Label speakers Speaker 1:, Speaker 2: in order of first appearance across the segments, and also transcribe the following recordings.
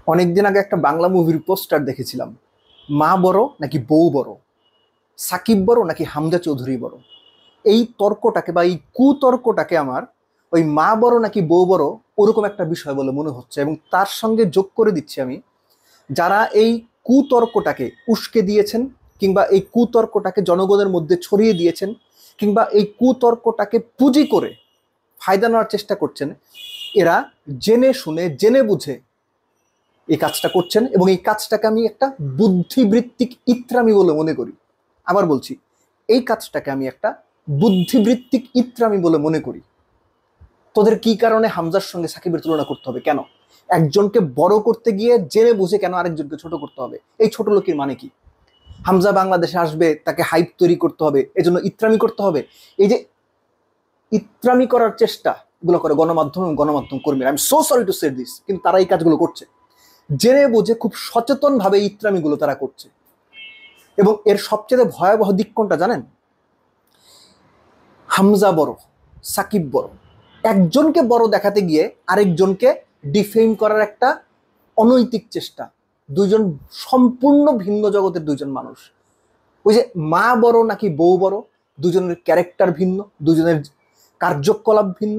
Speaker 1: অনেকদিন আগে একটা বাংলা মুভির পোস্টার দেখেছিলাম। মা বড় নাকি বউ বড়, সাকিব বড় নাকি হামজা চৌধুরী বড়। এই তর্কটাকে বা এই কুতর্কটাকে আমার ওই মা বড় নাকি বউ বড় ওরকম একটা বিষয় বলে মনে হচ্ছে, এবং তার সঙ্গে যোগ করে দিচ্ছি আমি যারা এই কুতর্কটাকে উস্কে দিয়েছেন, কিংবা এই কুতর্কটাকে জনগণের মধ্যে ছড়িয়ে দিয়েছেন, কিংবা এই কুতর্কটাকে পুঁজি করে ফায়দা নেওয়ার চেষ্টা করছেন। এরা জেনে শুনে জেনে বুঝে এই কাজটা করছেন, এবং এই কাজটাকে আমি একটা বুদ্ধিবৃত্তিক ইত্রামি বলে মনে করি। আবার বলছি, এই কাজটাকে আমি একটা বুদ্ধিবৃত্তিক ইত্রামি বলে মনে করি। তোদের কি কারণে হামজার সঙ্গে সাকিবের তুলনা করতে হবে? কেন একজনকে বড় করতে গিয়ে জেনে বুঝে কেন আরেকজনকে ছোট করতে হবে? এই ছোট লোকের মানে কি? হামজা বাংলাদেশে আসবে, তাকে হাইপ তৈরি করতে হবে, এজন্য ইত্রামি করতে হবে। এই যে ইত্রামি করার চেষ্টা গুলো করে গণমাধ্যম এবং গণমাধ্যম কর্মীরা, আমি so sorry to say this, কিন্তু তারা এই কাজগুলো করছে জেনে বুঝে, খুব সচেতন ভাবে ইত্রামিগুলো তারা করছে। এবং এর সবচেয়ে ভয়াবহ দিক কোনটা জানেন? হামজা বড়, সাকিব বড়, একজনকে বড় দেখাতে গিয়ে আরেকজনকে ডিফেম করার একটা অনৈতিক চেষ্টা। দুইজন সম্পূর্ণ ভিন্ন জগতের দুইজন মানুষ। ওই যে মা বড় নাকি বউ বড়, দুজনের ক্যারেক্টার ভিন্ন, দুজনের কার্যকলাপ ভিন্ন।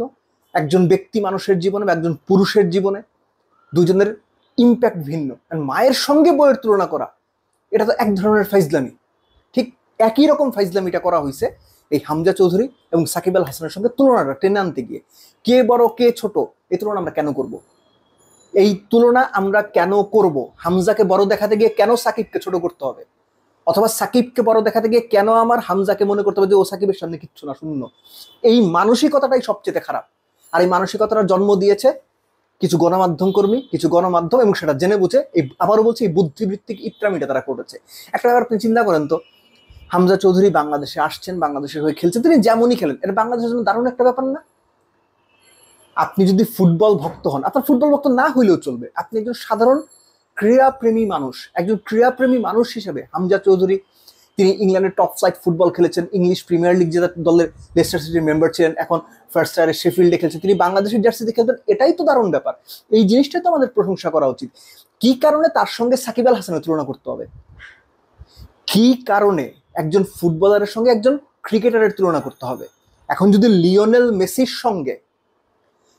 Speaker 1: একজন ব্যক্তি মানুষের জীবনে বা একজন পুরুষের জীবনে দুজনের ইম্প্যাক্ট ভিন্ন। মায়ের সঙ্গে বইয়ের তুলনা করা, এটা তো এক ধরনের ফাইজলামি। ঠিক একই রকম ফাইজলামিটা করা হয়েছে এই হামজা চৌধুরী এবং সাকিব আল হাসানের সঙ্গে তুলনাটা টেনে আনতে গিয়ে। কে বড় কে ছোট, এই তুলনা আমরা কেন করব? এই তুলনা আমরা কেন করব? হামজাকে বড় দেখাতে গিয়ে কেন সাকিবকে ছোট করতে হবে? অথবা সাকিবকে বড় দেখাতে গিয়ে কেন আমার হামজাকে মনে করতে হবে যে ও সাকিবের সামনে কিচ্ছু না, শূন্য? এই মানসিকতাটাই সবচেয়ে খারাপ। আর এই মানসিকতাটা জন্ম দিয়েছে কিছু গণমাধ্যম কর্মী, কিছু গণমাধ্যম, এবং সেটা জেনে বুঝে এই, আবারও বলছি, এই বুদ্ধিবৃত্তিক ইত্রামিটা তারা করেছে। একটা ব্যাপার আপনি চিন্তা করেন তো, হামজা চৌধুরী বাংলাদেশে আসছেন, বাংলাদেশের হয়ে খেলছেন, তিনি যেমনই খেলেন, এটা বাংলাদেশের জন্য দারুণ একটা ব্যাপার না? আপনি যদি ফুটবল ভক্ত হন, আপনার ফুটবল ভক্ত না হইলেও চলবে, আপনি একজন সাধারণ ক্রীড়াপ্রেমী মানুষ, একজন ক্রীড়াপ্রেমী মানুষ হিসেবে হামজা চৌধুরী, তিনি ইংল্যান্ডের টপ ফ্লাইট ফুটবল খেলেছেন, ইংলিশ প্রিমিয়ার লিগ জেতার দলের লেস্টার সিটির মেম্বার ছিলেন, এখন ফার্স্ট ইয়ারে শেফিল্ডে খেলছেন, তিনি বাংলাদেশের জার্সিতে খেলবেন, এটাই তো দারুণ ব্যাপার। এই জিনিসটাই তো আমাদের প্রশংসা করা উচিত। কি কারণে তার সঙ্গে সাকিব আল হাসানের তুলনা করতে হবে? কি কারণে একজন ফুটবলারের সঙ্গে একজন ক্রিকেটারের তুলনা করতে হবে? এখন যদি লিওনেল মেসির সঙ্গে,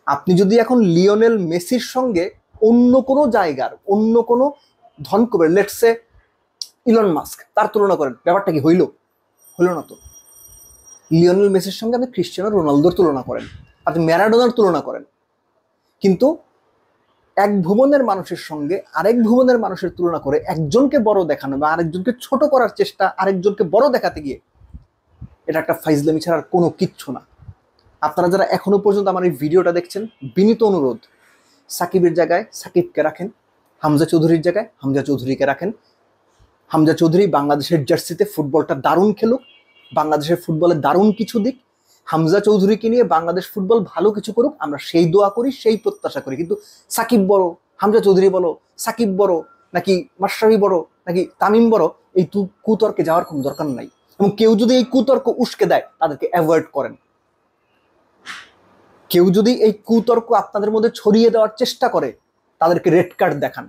Speaker 1: আপনি যদি এখন লিওনেল মেসির সঙ্গে অন্য কোনো জায়গার অন্য কোনো ধনকুবের, লেটসে ইলন মাস্ক, তার তুলনা করেন, ব্যাপারটা কি হইল? হলো না তো। লিওনেল মেসির সঙ্গে আপনি ক্রিস্টিয়ানো রোনালদোর তুলনা করেন, আপনি ম্যারাডোনার তুলনা করেন, কিন্তু এক ভুবনের মানুষের সঙ্গে আরেক ভুবনের মানুষের তুলনা করে একজনকে বড় দেখানো বা আরেকজনকে ছোট করার চেষ্টা, আরেকজনকে বড় দেখাতে গিয়ে, এটা একটা ফাইজলামি ছাড়া আর কোনো কিচ্ছু না। আপনারা যারা এখনো পর্যন্ত আমার এই ভিডিওটা দেখছেন, বিনীত অনুরোধ, সাকিবের জায়গায় সাকিবকে রাখেন, হামজা চৌধুরীর জায়গায় হামজা চৌধুরীকে রাখেন। হামজা চৌধুরী বাংলাদেশের জার্সিতে ফুটবলটা দারুণ খেলুক, বাংলাদেশের ফুটবলের দারুণ কিছু দিক, হামজা চৌধুরীকে নিয়ে বাংলাদেশ ফুটবল ভালো কিছু করুক, আমরা সেই দোয়া করি, সেই প্রত্যাশা করি। কিন্তু সাকিব বড়, হামজা চৌধুরী বলো, সাকিব বড় নাকি মাশরাফি বড় নাকি তামিম বড়, এই কুতর্কে যাওয়ার কোনো দরকার নাই। এবং কেউ যদি এই কুতর্ক উস্কে দেয়, তাদেরকে অ্যাভয়েড করেন। কেউ যদি এই কুতর্ক আপনাদের মধ্যে ছড়িয়ে দেওয়ার চেষ্টা করে, তাদেরকে রেড কার্ড দেখান।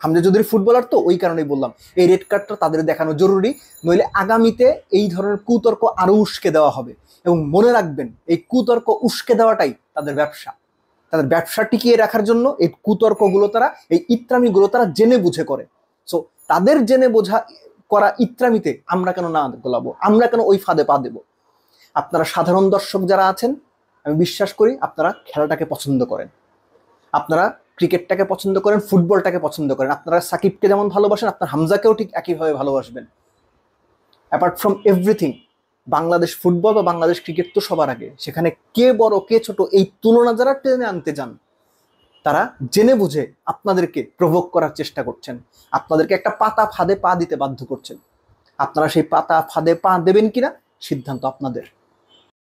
Speaker 1: হামজা চৌধুরী ফুটবলার তো, ওই কারণেই বললাম এই রেড কার্ডটা তাদের দেখানো জরুরি, নইলে আগামীতে এই ধরনের কুতর্ক আরো উস্কে দেওয়া হবে। এবং মনে রাখবেন, এই কুতর্ক উস্কে দেওয়াটাই তাদের ব্যবসা। তাদের ব্যবসা টিকিয়ে রাখার জন্য এই কুতর্কগুলো তারা, এই ইত্রামিগুলো তারা জেনে বুঝে করে। সো তাদের জেনে বোঝা করা ইত্রামিতে আমরা কেন না গোলাবো? আমরা কেন ওই ফাঁদে পা দেব? আপনারা সাধারণ দর্শক যারা আছেন, আমি বিশ্বাস করি আপনারা খেলাটাকে পছন্দ করেন, আপনারা ক্রিকেটটাকে পছন্দ করেন, ফুটবলটাকে পছন্দ করেন। আপনারা সাকিবকে যেমন ভালোবাসেন, আপনার হামজাকেও ঠিক একইভাবে ভালোবাসবেন। Apart from everything, Bangladesh football বা বাংলাদেশ ক্রিকেট তো সবার আগে। সেখানে কে বড় কে ছোট এই তুলনা যারা টেনে আনতে যান, তারা জেনে বুঝে আপনাদেরকে প্রভোগ করার চেষ্টা করছেন, আপনাদেরকে একটা পাতা ফাঁদে পা দিতে বাধ্য করছেন। আপনারা সেই পাতা ফাঁদে পা দেবেন কিনা, সিদ্ধান্ত আপনাদের।